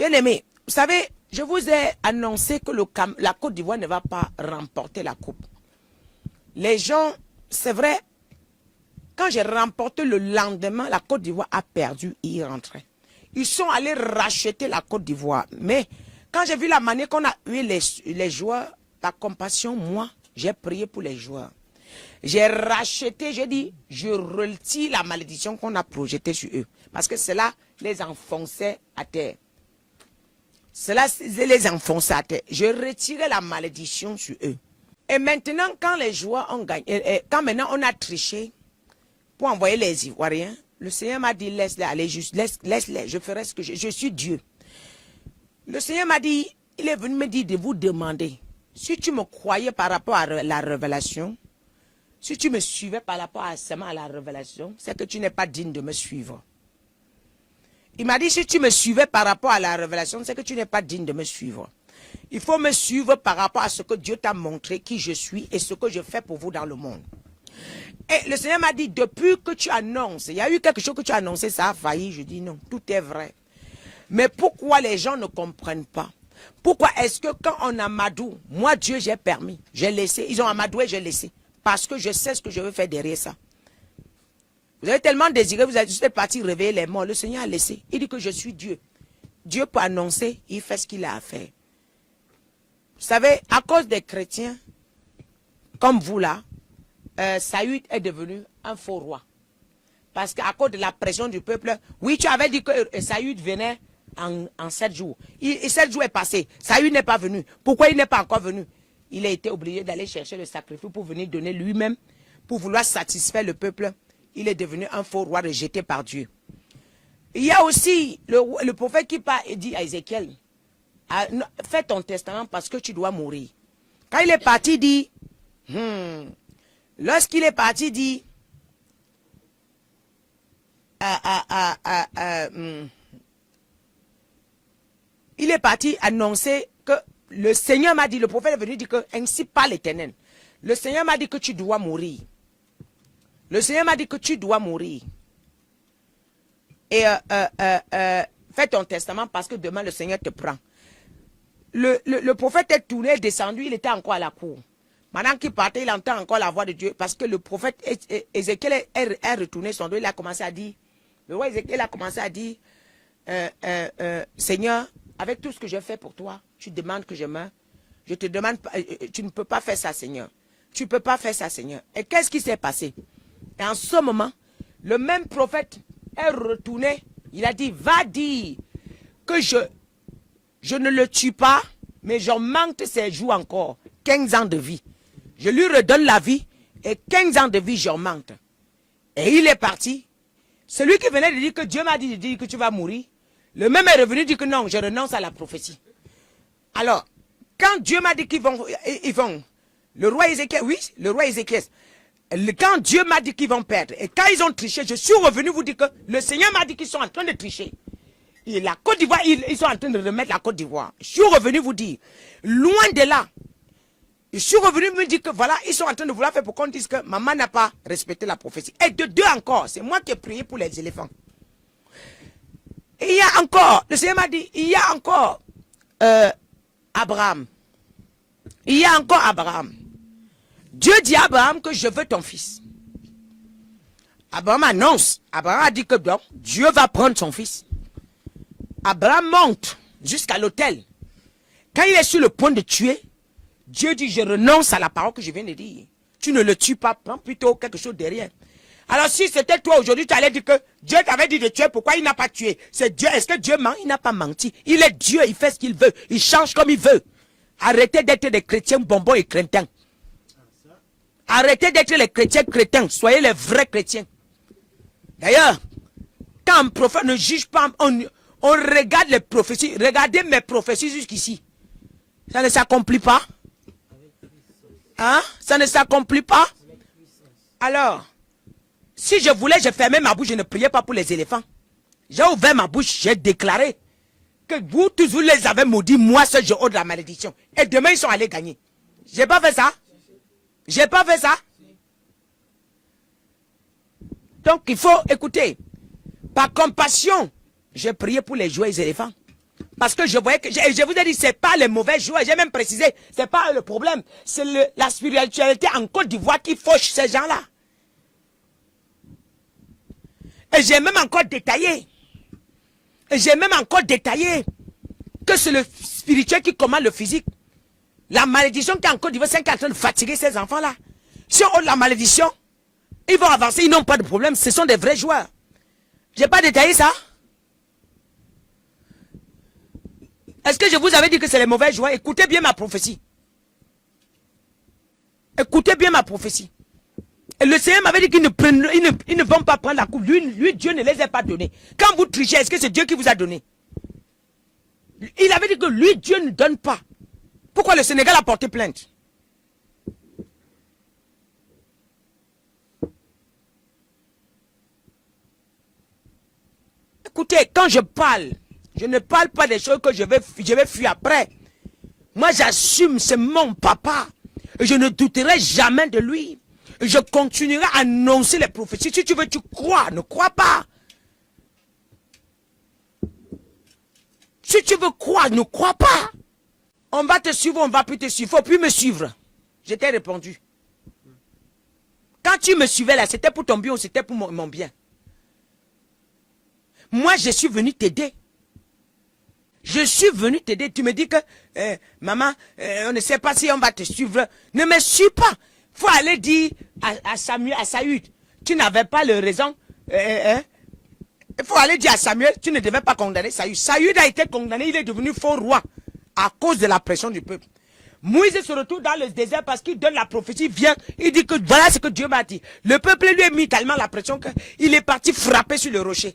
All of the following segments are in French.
Bien aimé, vous savez, je vous ai annoncé que la Côte d'Ivoire ne va pas remporter la coupe. Les gens, c'est vrai, quand j'ai remporté le lendemain, la Côte d'Ivoire a perdu et ils rentraient. Ils sont allés racheter la Côte d'Ivoire. Mais quand j'ai vu la manière qu'on a eu les joueurs, par compassion, moi, j'ai prié pour les joueurs. J'ai racheté, j'ai dit, je retire la malédiction qu'on a projetée sur eux. Parce que cela les enfonçait à terre. Cela les enfonçait à terre. Je retirais la malédiction sur eux. Et maintenant, quand les joueurs ont gagné, quand maintenant on a triché pour envoyer les Ivoiriens, le Seigneur m'a dit, laisse-les aller, juste laisse-les, je ferai ce que je suis Dieu. Le Seigneur m'a dit, il est venu me dire de vous demander, si tu me croyais par rapport à la révélation, si tu me suivais par rapport seulement à la révélation, c'est que tu n'es pas digne de me suivre. Il m'a dit, si tu me suivais par rapport à la révélation, c'est que tu n'es pas digne de me suivre. Il faut me suivre par rapport à ce que Dieu t'a montré, qui je suis et ce que je fais pour vous dans le monde. Et le Seigneur m'a dit, depuis que tu annonces, il y a eu quelque chose que tu as annoncé, ça a failli. Je dis non, tout est vrai. Mais pourquoi les gens ne comprennent pas? Pourquoi est-ce que quand on amadou, moi Dieu j'ai permis, j'ai laissé, ils ont amadoué, j'ai laissé. Parce que je sais ce que je veux faire derrière ça. Vous avez tellement désiré, vous êtes parti réveiller les morts. Le Seigneur a laissé. Il dit que je suis Dieu. Dieu peut annoncer, il fait ce qu'il a à faire. Vous savez, à cause des chrétiens, comme vous là, Saül est devenu un faux roi. Parce qu'à cause de la pression du peuple, oui, tu avais dit que Saül venait en 7 jours. 7 jours est passé. Saül n'est pas venu. Pourquoi il n'est pas encore venu? Il a été obligé d'aller chercher le sacrifice pour venir donner lui-même, pour vouloir satisfaire le peuple. Il est devenu un faux roi rejeté par Dieu. Il y a aussi le prophète qui dit à Ézéchiel, fais ton testament parce que tu dois mourir. Quand il est parti, il dit, lorsqu'il est parti, il dit, il est parti annoncer que le Seigneur m'a dit, le prophète est venu dire que ainsi parle l'Éternel. Le Seigneur m'a dit que tu dois mourir. Le Seigneur m'a dit que tu dois mourir. Et fais ton testament parce que demain le Seigneur te prend. Le prophète est tourné, descendu, il était encore à la cour. Maintenant qu'il partait, il entend encore la voix de Dieu parce que le prophète Ézéchiel est retourné son dos, il a commencé à dire, le roi Ézéchiel a commencé à dire, Seigneur, avec tout ce que je fais pour toi, tu demandes que je meure. Je te demande, tu ne peux pas faire ça, Seigneur. Tu ne peux pas faire ça, Seigneur. Et qu'est-ce qui s'est passé? Et en ce moment, le même prophète est retourné. Il a dit, va dire que je ne le tue pas, mais j'augmente ses jours encore. 15 ans de vie. Je lui redonne la vie et 15 ans de vie, j'augmente. Et il est parti. Celui qui venait de dire que Dieu m'a dit de dire que tu vas mourir, le même est revenu dire que non, je renonce à la prophétie. Alors, quand Dieu m'a dit qu'ils vont, le roi Ézéchiel, oui, le roi Ézéchiel, quand Dieu m'a dit qu'ils vont perdre, et quand ils ont triché, je suis revenu vous dire que le Seigneur m'a dit qu'ils sont en train de tricher. Et la Côte d'Ivoire, ils sont en train de remettre la Côte d'Ivoire. Je suis revenu vous dire, loin de là, je suis revenu me dire que voilà, ils sont en train de vouloir faire pour qu'on dise que maman n'a pas respecté la prophétie. Et de deux encore, c'est moi qui ai prié pour les éléphants. Et il y a encore, le Seigneur m'a dit, il y a encore Abraham. Il y a encore Abraham. Dieu dit à Abraham que je veux ton fils. Abraham annonce. Abraham a dit que donc, Dieu va prendre son fils. Abraham monte jusqu'à l'autel. Quand il est sur le point de tuer, Dieu dit, je renonce à la parole que je viens de dire. Tu ne le tues pas, prends plutôt quelque chose derrière. Alors si c'était toi aujourd'hui, tu allais dire que Dieu t'avait dit de tuer, pourquoi il n'a pas tué? C'est Dieu. Est-ce que Dieu ment? Il n'a pas menti. Il est Dieu, il fait ce qu'il veut. Il change comme il veut. Arrêtez d'être des chrétiens bonbons et crétins. Arrêtez d'être les chrétiens crétins. Soyez les vrais chrétiens. D'ailleurs, quand un prophète ne juge pas, on regarde les prophéties. Regardez mes prophéties jusqu'ici. Ça ne s'accomplit pas. Hein? Ça ne s'accomplit pas. Alors, si je voulais, je fermais ma bouche, je ne priais pas pour les éléphants. J'ai ouvert ma bouche, j'ai déclaré que vous tous vous les avez maudits, moi seul je ôte la malédiction. Et demain ils sont allés gagner. J'ai pas fait ça. J'ai pas fait ça. Donc il faut écouter. Par compassion, j'ai prié pour les jouets éléphants. Parce que je voyais que, je vous ai dit, c'est pas les mauvais joueurs. J'ai même précisé, c'est pas le problème. C'est la spiritualité en Côte d'Ivoire qui fauche ces gens-là. Et j'ai même encore détaillé. Que c'est le spirituel qui commande le physique. La malédiction qui est en Côte d'Ivoire, c'est en train de fatiguer ces enfants-là. Si on ôte la malédiction, ils vont avancer, ils n'ont pas de problème. Ce sont des vrais joueurs. J'ai pas détaillé ça. Est-ce que je vous avais dit que c'est les mauvais joueurs? Écoutez bien ma prophétie. Écoutez bien ma prophétie. Et le Seigneur m'avait dit qu'ils ne vont pas prendre la coupe. Lui, Dieu ne les a pas donnés. Quand vous trichez, est-ce que c'est Dieu qui vous a donné? Il avait dit que lui, Dieu ne donne pas. Pourquoi le Sénégal a porté plainte? Écoutez, quand je parle, je ne parle pas des choses que je vais fuir après. Moi, j'assume, c'est mon papa. Et je ne douterai jamais de lui. Et je continuerai à annoncer les prophéties. Si tu veux, tu crois. Ne crois pas. Si tu veux croire, ne crois pas. On va te suivre, on ne va plus te suivre. Il ne faut plus me suivre. Je t'ai répondu. Quand tu me suivais là, c'était pour ton bien ou c'était pour mon bien? Moi, je suis venu t'aider. Je suis venu t'aider. Tu me dis que, maman, on ne sait pas si on va te suivre. Ne me suis pas. Il faut aller dire à Samuel, à Saül, tu n'avais pas le raison. Il faut aller dire à Samuel, tu ne devais pas condamner Saül. Saül a été condamné, il est devenu faux roi à cause de la pression du peuple. Moïse se retrouve dans le désert parce qu'il donne la prophétie, vient, il dit que voilà ce que Dieu m'a dit. Le peuple lui a mis tellement la pression qu'il est parti frapper sur le rocher.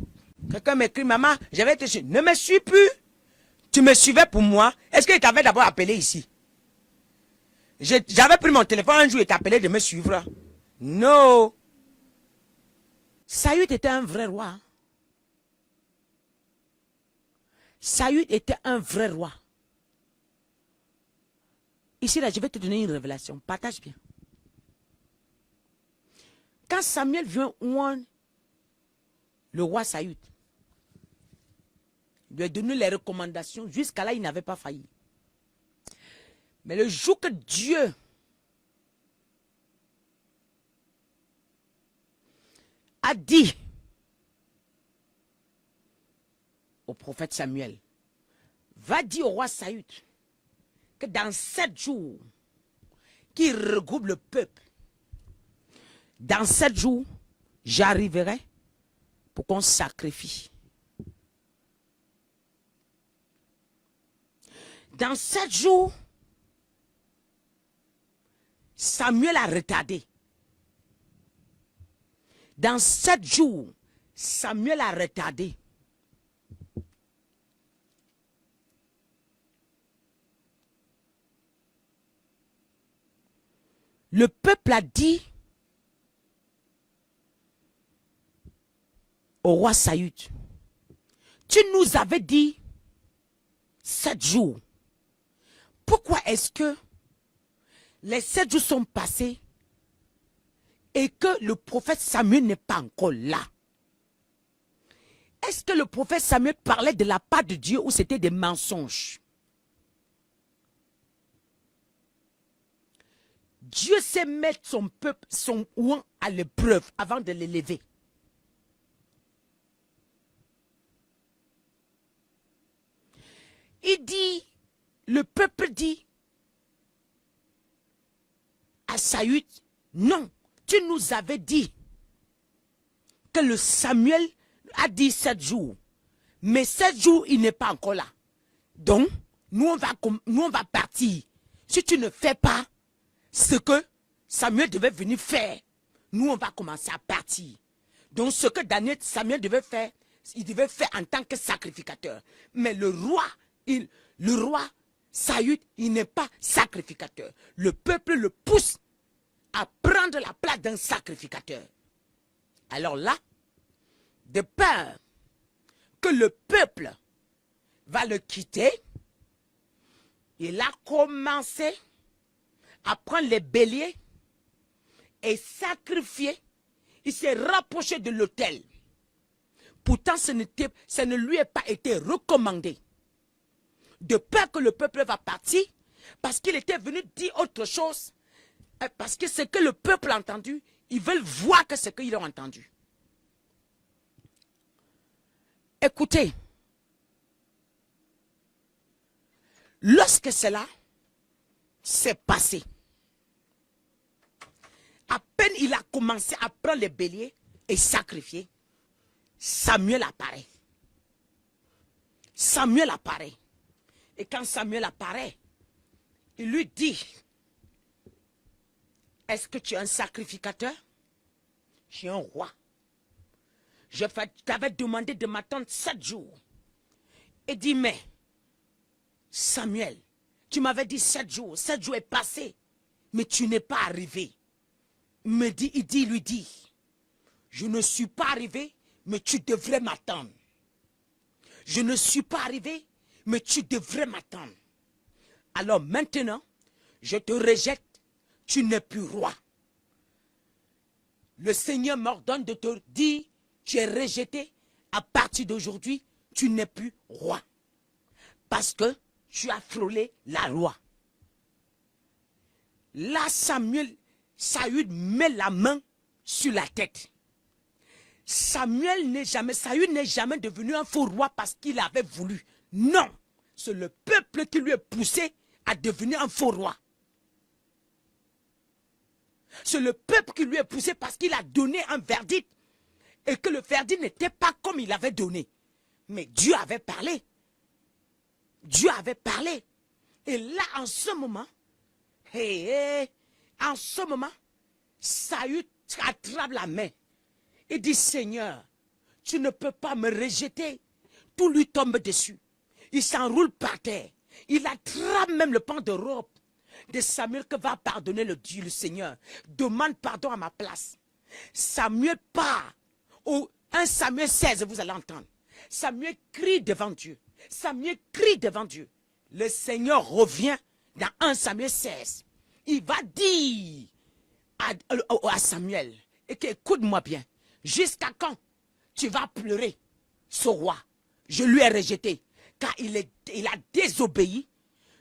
Quelqu'un m'écrit, maman, j'avais été suivi. Ne me suis plus. Tu me suivais pour moi. Est-ce qu'il t'avait d'abord appelé ici? J'avais pris mon téléphone un jour et t'appelé de me suivre. Non. Saül était un vrai roi. Saül était un vrai roi. Ici, là, je vais te donner une révélation. Partage bien. Quand Samuel vient oindre le roi Saül, il lui a donné les recommandations. Jusqu'à là, il n'avait pas failli. Mais le jour que Dieu a dit au prophète Samuel, va dire au roi Saül que dans 7 jours, qu'il regroupe le peuple, dans 7 jours, j'arriverai pour qu'on sacrifie. Dans 7 jours, Samuel a retardé. Dans 7 jours, Samuel a retardé. Le peuple a dit au roi Saül, tu nous avais dit 7 jours. Pourquoi est-ce que les 7 jours sont passés et que le prophète Samuel n'est pas encore là? Est-ce que le prophète Samuel parlait de la part de Dieu ou c'était des mensonges? Dieu sait mettre son peuple, son oint à l'épreuve avant de l'élever. Il dit, le peuple dit à Saül, non, tu nous avais dit que le Samuel a dit 7 jours. Mais 7 jours, il n'est pas encore là. Donc, nous on va partir. Si tu ne fais pas ce que Samuel devait venir faire, nous on va commencer à partir. Donc ce que Samuel devait faire, il devait faire en tant que sacrificateur. Mais le roi Saül, il n'est pas sacrificateur. Le peuple le pousse à prendre la place d'un sacrificateur. Alors là, de peur que le peuple va le quitter, il a commencé à prendre les béliers et sacrifier. Il s'est rapproché de l'autel. Pourtant, ça ne lui a pas été recommandé de peur que le peuple va partir, parce qu'il était venu dire autre chose, parce que ce que le peuple a entendu, ils veulent voir que ce qu'ils ont entendu. Écoutez, lorsque cela s'est passé, à peine il a commencé à prendre les béliers et sacrifier, Samuel apparaît. Samuel apparaît. Et quand Samuel apparaît, il lui dit, est-ce que tu es un sacrificateur? Je suis un roi. Je t'avais demandé de m'attendre 7 jours. Et dit, mais Samuel, tu m'avais dit 7 jours. 7 jours est passé, mais tu n'es pas arrivé. Il lui dit, je ne suis pas arrivé, mais tu devrais m'attendre. Je ne suis pas arrivé, mais tu devrais m'attendre. Alors maintenant, je te rejette, tu n'es plus roi. Le Seigneur m'ordonne de te dire, tu es rejeté, à partir d'aujourd'hui, tu n'es plus roi. Parce que tu as frôlé la loi. Là, Saül met la main sur la tête. Saül n'est jamais devenu un faux roi parce qu'il avait voulu. Non, c'est le peuple qui lui a poussé à devenir un faux roi. C'est le peuple qui lui a poussé parce qu'il a donné un verdict et que le verdict n'était pas comme il avait donné. Mais Dieu avait parlé. Dieu avait parlé. Et là, en ce moment, Saül attrape la main et dit, Seigneur, tu ne peux pas me rejeter. Tout lui tombe dessus. Il s'enroule par terre. Il attrape même le pan de robe de Samuel que va pardonner le Dieu, le Seigneur. Demande pardon à ma place. Samuel part. Au 1 Samuel 16, vous allez entendre. Samuel crie devant Dieu. Samuel crie devant Dieu. Le Seigneur revient dans 1 Samuel 16. Il va dire à Samuel, écoute-moi bien, jusqu'à quand tu vas pleurer ce roi? Je lui ai rejeté, car il a désobéi.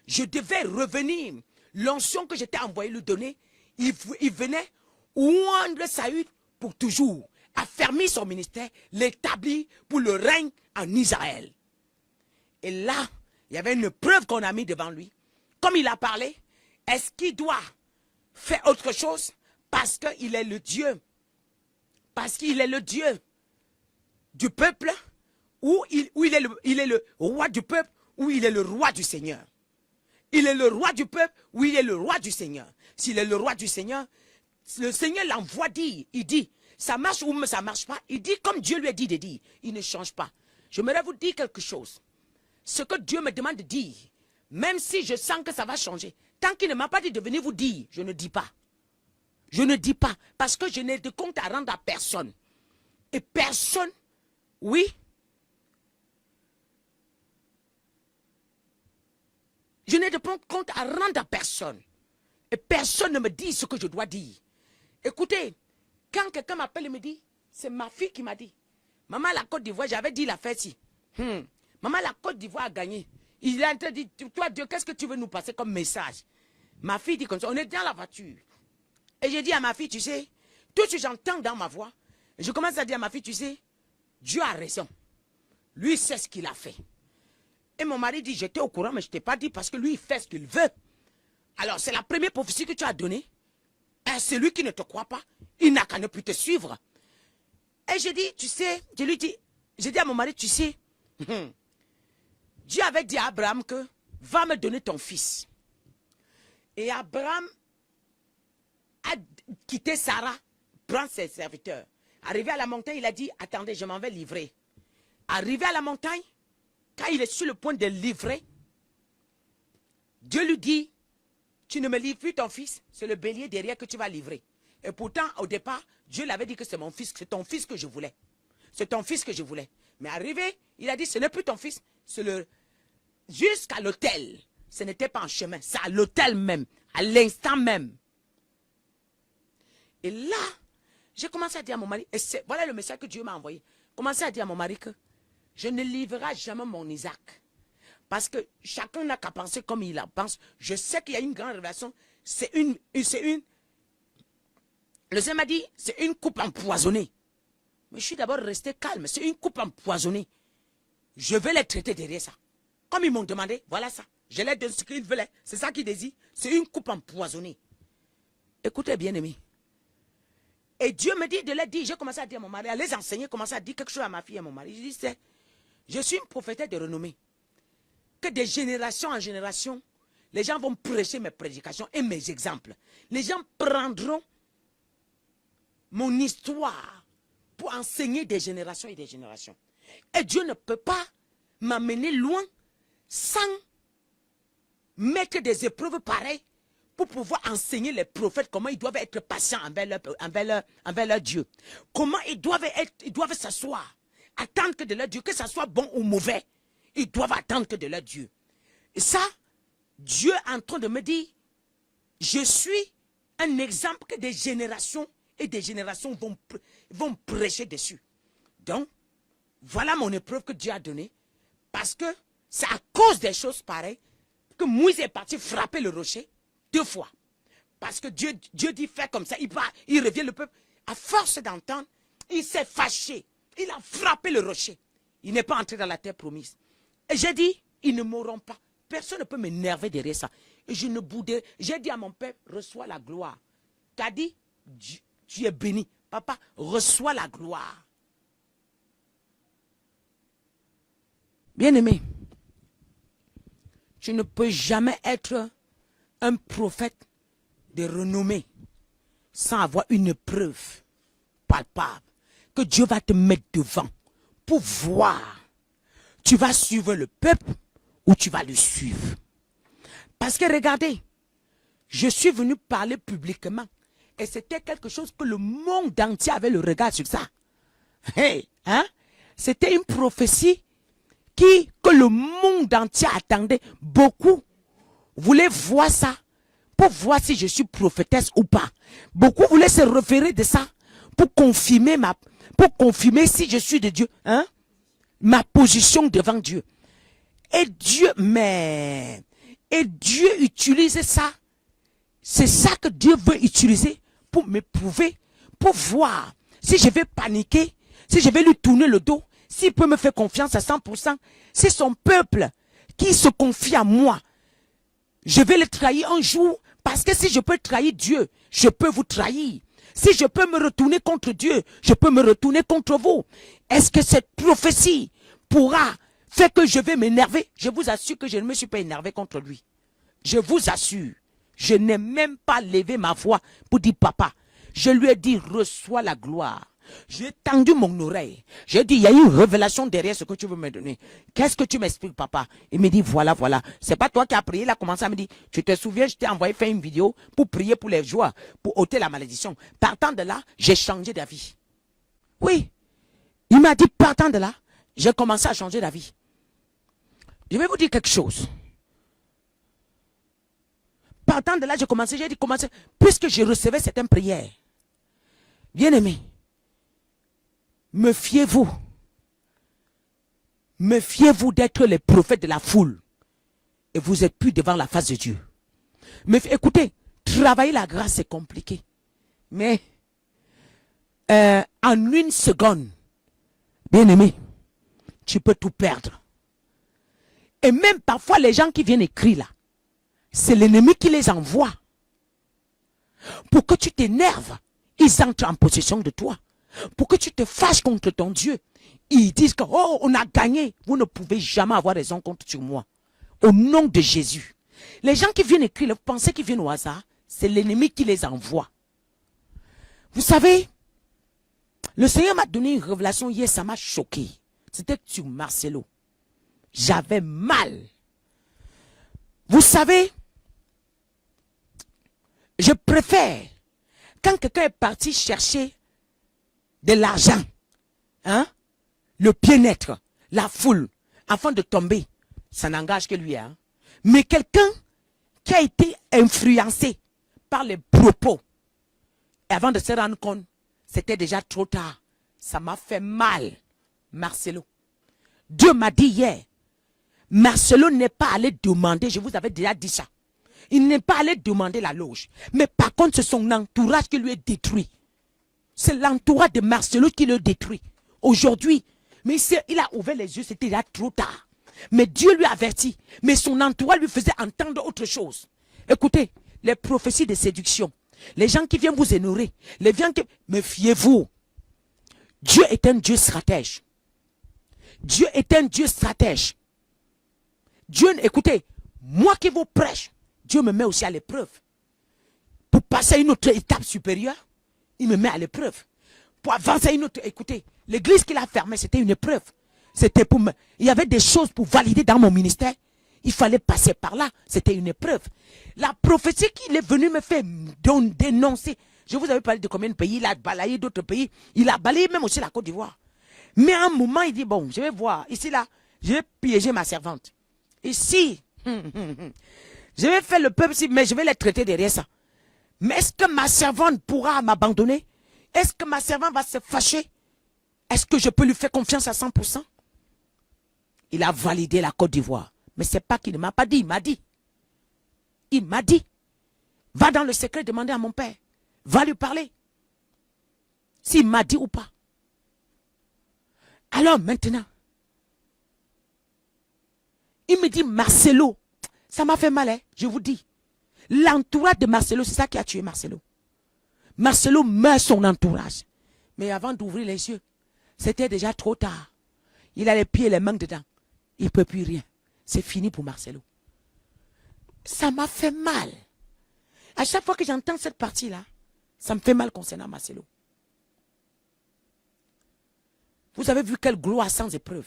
Je devais revenir. L'onction que j'étais envoyé lui donner, il venait oindre Saül pour toujours, affermir son ministère, l'établir pour le règne en Israël. Et là, il y avait une preuve qu'on a mis devant lui. Comme il a parlé, est-ce qu'il doit faire autre chose parce qu'il est le Dieu? Parce qu'il est le Dieu du peuple, ou il est le roi du peuple, ou il est le roi du Seigneur? Il est le roi du peuple, ou il est le roi du Seigneur? S'il est le roi du Seigneur, le Seigneur l'envoie dire, il dit, ça marche ou ça ne marche pas. Il dit comme Dieu lui a dit de dire, il ne change pas. J'aimerais vous dire quelque chose. Ce que Dieu me demande de dire, même si je sens que ça va changer, tant qu'il ne m'a pas dit de venir vous dire, je ne dis pas. Je ne dis pas, parce que je n'ai de compte à rendre à personne. Et personne, oui, je n'ai de compte à rendre à personne. Et personne ne me dit ce que je dois dire. Écoutez, quand quelqu'un m'appelle et me dit, c'est ma fille qui m'a dit, maman, la Côte d'Ivoire, j'avais dit la fête si. Maman, la Côte d'Ivoire a gagné. Il a dit, toi Dieu, qu'est-ce que tu veux nous passer comme message? Ma fille dit comme ça, on est dans la voiture. Et j'ai dit à ma fille, tu sais, tout ce que j'entends dans ma voix, je commence à dire à ma fille, tu sais, Dieu a raison. Lui, il sait ce qu'il a fait. Et mon mari dit, j'étais au courant, mais je ne t'ai pas dit parce que lui, il fait ce qu'il veut. Alors, c'est la première prophétie que tu as donnée. Et celui qui ne te croit pas, il n'a qu'à ne plus te suivre. Et j'ai dit, tu sais, j'ai dit à mon mari, tu sais, Dieu avait dit à Abraham que, va me donner ton fils. Et Abraham a quitté Sarah, prend ses serviteurs. Arrivé à la montagne, il a dit, attendez, je m'en vais livrer. Arrivé à la montagne, quand il est sur le point de livrer, Dieu lui dit, tu ne me livres plus ton fils, c'est le bélier derrière que tu vas livrer. Et pourtant, au départ, Dieu l'avait dit que c'est mon fils, c'est ton fils que je voulais. C'est ton fils que je voulais. Mais arrivé, il a dit, ce n'est plus ton fils, c'est le... Jusqu'à l'autel, ce n'était pas en chemin, c'est à l'autel même, à l'instant même. Et là, j'ai commencé à dire à mon mari, et voilà le message que Dieu m'a envoyé. Commencé à dire à mon mari que je ne livrerai jamais mon Isaac. Parce que chacun n'a qu'à penser comme il en pense. Je sais qu'il y a une grande révélation. Le Seigneur m'a dit, c'est une coupe empoisonnée. Mais je suis d'abord resté calme. C'est une coupe empoisonnée. Je vais les traiter derrière ça. Comme ils m'ont demandé, voilà ça. Je leur donne ce qu'ils veulent. C'est ça qu'ils désirent. C'est une coupe empoisonnée. Écoutez, bien aimé. Et Dieu me dit de leur dire, j'ai commencé à dire à mon mari, à les enseigner, commencer à dire quelque chose à ma fille et à mon mari. Je dis, je suis une prophétesse de renommée. Que de génération en génération, les gens vont prêcher mes prédications et mes exemples. Les gens prendront mon histoire pour enseigner des générations et des générations. Et Dieu ne peut pas m'amener loin sans mettre des épreuves pareilles pour pouvoir enseigner les prophètes comment ils doivent être patients envers leur Dieu. Comment ils doivent s'asseoir, attendre que de leur Dieu, que ça soit bon ou mauvais, ils doivent attendre que de leur Dieu. Et ça, Dieu est en train de me dire, je suis un exemple que des générations et des générations vont prêcher dessus. Donc, voilà mon épreuve que Dieu a donnée, parce que c'est à cause des choses pareilles que Moïse est parti frapper le rocher 2 fois. Parce que Dieu dit fais comme ça, il revient le peuple. À force d'entendre, il s'est fâché. Il a frappé le rocher. Il n'est pas entré dans la terre promise. Et j'ai dit, ils ne mourront pas. Personne ne peut m'énerver derrière ça. Et je ne boudais. J'ai dit à mon père, reçois la gloire. Tu as dit, tu es béni. Papa, reçois la gloire. Bien-aimé, tu ne peux jamais être un prophète de renommée sans avoir une preuve palpable que Dieu va te mettre devant pour voir. Tu vas suivre le peuple ou tu vas le suivre. Parce que regardez, je suis venu parler publiquement et c'était quelque chose que le monde entier avait le regard sur ça. Hey, hein? C'était une prophétie que le monde entier attendait. Beaucoup voulaient voir ça pour voir si je suis prophétesse ou pas. Beaucoup voulaient se référer de ça pour confirmer si je suis de Dieu, hein, ma position devant Dieu. Et Dieu utilise ça. C'est ça que Dieu veut utiliser pour m'éprouver, pour voir si je vais paniquer, si je vais lui tourner le dos, s'il peut me faire confiance à 100%, c'est son peuple qui se confie à moi. Je vais le trahir un jour, parce que si je peux trahir Dieu, je peux vous trahir. Si je peux me retourner contre Dieu, je peux me retourner contre vous. Est-ce que cette prophétie pourra faire que je vais m'énerver? Je vous assure que je ne me suis pas énervé contre lui. Je vous assure, je n'ai même pas levé ma voix pour dire papa. Je lui ai dit, reçois la gloire. J'ai tendu mon oreille. J'ai dit, il y a une révélation derrière ce que tu veux me donner. Qu'est-ce que tu m'expliques, papa? Il me dit, voilà. C'est pas toi qui as prié. Il a commencé à me dire, tu te souviens, je t'ai envoyé faire une vidéo pour prier pour les joies, pour ôter la malédiction. Partant de là, j'ai changé d'avis. Oui. Il m'a dit, partant de là, j'ai commencé à changer d'avis. Je vais vous dire quelque chose. Partant de là, j'ai dit, commencez, puisque je recevais certaines prières. Bien-aimé, méfiez-vous. Méfiez-vous d'être les prophètes de la foule. Et vous n'êtes plus devant la face de Dieu. Mais écoutez, travailler la grâce, c'est compliqué. Mais, en 1 seconde, bien-aimé, tu peux tout perdre. Et même parfois, les gens qui viennent écrire là, c'est l'ennemi qui les envoie. Pour que tu t'énerves, ils entrent en possession de toi. Pour que tu te fâches contre ton Dieu. Ils disent que, oh, on a gagné. Vous ne pouvez jamais avoir raison contre moi. Au nom de Jésus. Les gens qui viennent écrire, vous pensez qu'ils viennent au hasard? C'est l'ennemi qui les envoie. Vous savez, le Seigneur m'a donné une révélation hier, ça m'a choqué. C'était sur Marcelo. J'avais mal. Vous savez, je préfère, quand quelqu'un est parti chercher de l'argent, hein, le bien-être, la foule, afin de tomber, ça n'engage que lui. Hein. Mais quelqu'un qui a été influencé par les propos, et avant de se rendre compte, c'était déjà trop tard. Ça m'a fait mal, Marcelo. Dieu m'a dit hier, Marcelo n'est pas allé demander, je vous avais déjà dit ça. Il n'est pas allé demander la loge. Mais par contre, c'est son entourage qui lui est détruit. C'est l'entourage de Marcelo qui le détruit. Aujourd'hui, mais il a ouvert les yeux, c'était déjà trop tard. Mais Dieu lui a averti. Mais son entourage lui faisait entendre autre chose. Écoutez, les prophéties de séduction, les gens qui viennent vous honorer, les gens qui... Méfiez-vous. Dieu est un Dieu stratège. Dieu est un Dieu stratège. Dieu, écoutez, moi qui vous prêche, Dieu me met aussi à l'épreuve. Pour passer à une autre étape supérieure, il me met à l'épreuve. Pour avancer à une autre... Écoutez, l'église qu'il a fermée, c'était une épreuve. C'était pour me... Il y avait des choses pour valider dans mon ministère. Il fallait passer par là. C'était une épreuve. La prophétie qu'il est venu me faire dénoncer. Je vous avais parlé de combien de pays. Il a balayé d'autres pays. Il a balayé même aussi la Côte d'Ivoire. Mais à un moment, il dit, bon, je vais voir. Ici, là, je vais piéger ma servante. Ici, je vais faire le peuple, mais je vais les traiter derrière ça. Mais est-ce que ma servante pourra m'abandonner? Est-ce que ma servante va se fâcher? Est-ce que je peux lui faire confiance à 100%? Il a validé la Côte d'Ivoire. Mais ce n'est pas qu'il ne m'a pas dit, il m'a dit. Il m'a dit. Va dans le secret demander à mon père. Va lui parler. S'il m'a dit ou pas. Alors maintenant, il me dit Marcelo. Ça m'a fait mal, hein, je vous dis. L'entourage de Marcelo, c'est ça qui a tué Marcelo. Marcelo meurt son entourage. Mais avant d'ouvrir les yeux, c'était déjà trop tard. Il a les pieds et les mains dedans. Il ne peut plus rien. C'est fini pour Marcelo. Ça m'a fait mal. À chaque fois que j'entends cette partie-là, ça me fait mal concernant Marcelo. Vous avez vu quelle gloire sans épreuve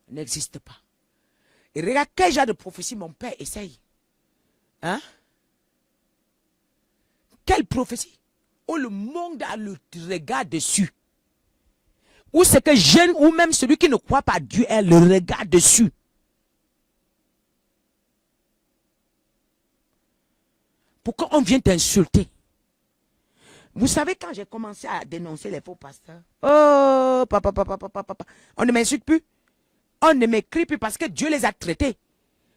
n'existe pas. Et regarde quel genre de prophétie mon père essaye. Hein? Quelle prophétie? Où le monde a le regard dessus. Ou c'est que jeune ou même celui qui ne croit pas à Dieu a le regard dessus. Pourquoi on vient t'insulter? Vous savez, quand j'ai commencé à dénoncer les faux pasteurs, oh, papa, on ne m'insulte plus. On ne m'écrit plus parce que Dieu les a traités.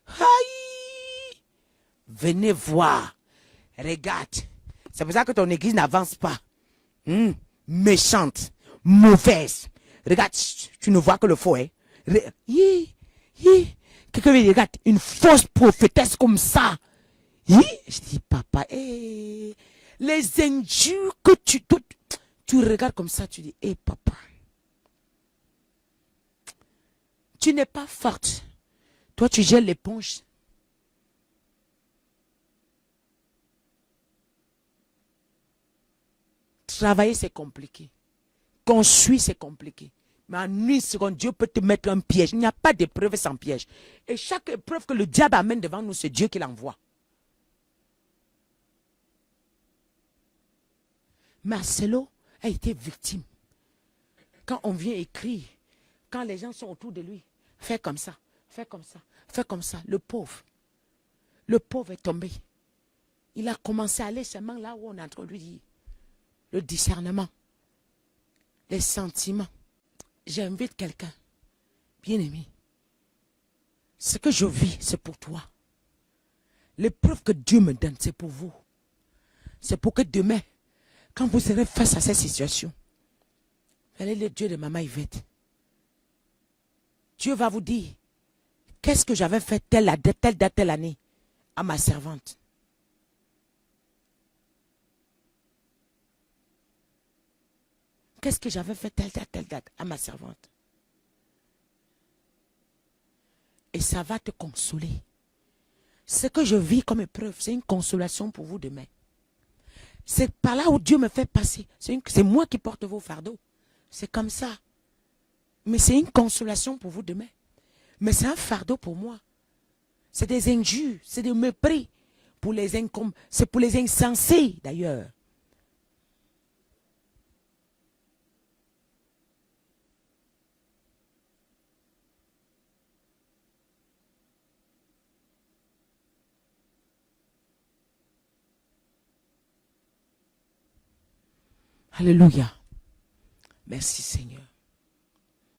Aïe! Venez voir. Regarde. C'est pour ça que ton église n'avance pas. Méchante. Mauvaise. Regarde, tu ne vois que le faux. Hein? Quelqu'un me dit, regarde, une fausse prophétesse comme ça. Je dis, papa, les injures que tu regardes comme ça, tu dis, papa, tu n'es pas forte. Toi, tu gèles l'éponge. Travailler, c'est compliqué. Construire, c'est compliqué. Mais en une seconde, Dieu peut te mettre un piège. Il n'y a pas d'épreuve sans piège. Et chaque épreuve que le diable amène devant nous, c'est Dieu qui l'envoie. Marcelo a été victime. Quand on vient écrire, quand les gens sont autour de lui, fais comme ça, fais comme ça, fais comme ça. Le pauvre est tombé. Il a commencé à aller seulement là où on est en train de lui dire. Le discernement, les sentiments. J'invite quelqu'un, bien-aimé. Ce que je vis, c'est pour toi. L'épreuve que Dieu me donne, c'est pour vous. C'est pour que demain, quand vous serez face à cette situation, elle est le Dieu de Maman Yvette. Dieu va vous dire, qu'est-ce que j'avais fait telle date, telle année à ma servante. Qu'est-ce que j'avais fait telle date à ma servante. Et ça va te consoler. Ce que je vis comme épreuve, c'est une consolation pour vous demain. C'est par là où Dieu me fait passer. C'est moi qui porte vos fardeaux. C'est comme ça. Mais c'est une consolation pour vous demain. Mais c'est un fardeau pour moi. C'est des injures, c'est des mépris. C'est pour les insensés d'ailleurs. Alléluia. Merci Seigneur.